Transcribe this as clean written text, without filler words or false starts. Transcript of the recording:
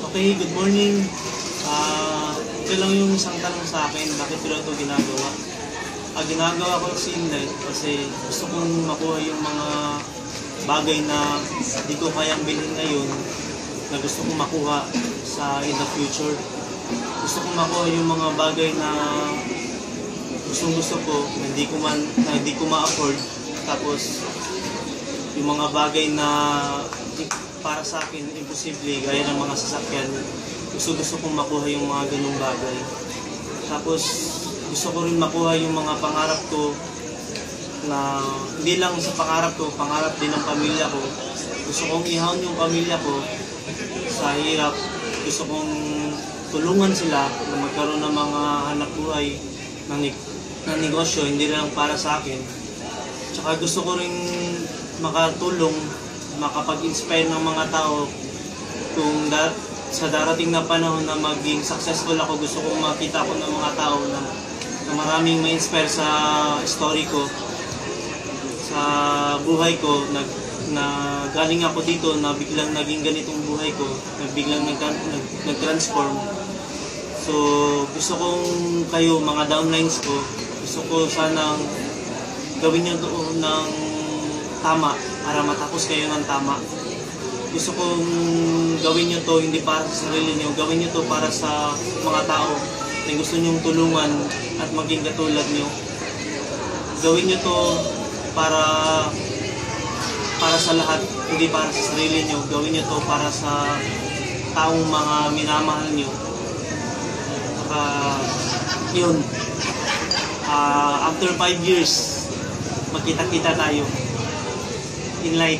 Okay, good morning. Ito lang yung isang tanong sa akin, bakit ko lang ito ginagawa? Ginagawa ko kasi gusto kong makuha yung mga bagay na di ko kayang bilhin ngayon na gusto kong makuha in the future. Gusto kong makuha yung mga bagay na gusto ko na hindi ko ma-afford. Tapos yung mga bagay na para sa akin imposible, gaya ng mga sasakyan, gusto kong makuha yung mga ganung bagay. Tapos gusto ko rin makuha yung mga pangarap ko na hindi lang sa pangarap ko, pangarap din ng pamilya ko. Gusto kong ihawin yung pamilya ko sa hirap. Gusto kong tulungan sila na magkaroon ng mga hanap buhay na negosyo, hindi lang para sa akin. Tsaka gusto ko rin makatulong, makapag-inspire ng mga tao kung sa darating na panahon na maging successful ako. Gusto kong makita ko ng mga tao na maraming ma-inspire sa story ko, sa buhay ko, na galing ako dito na biglang naging ganitong buhay ko, na biglang nag-transform. So gusto kong kayo, mga downlines ko, gusto ko sanang gawin nyo doon ng tama para matapos kayo ng tama. Gusto kong gawin nyo to hindi para sa sarili nyo, gawin nyo to para sa mga tao na gusto nyong tulungan at maging katulad nyo. Gawin nyo to para sa lahat, hindi para sa sarili nyo. Gawin nyo to para sa taong mga minamahal nyo. Yun. After 5 years, magkita-kita tayo in light.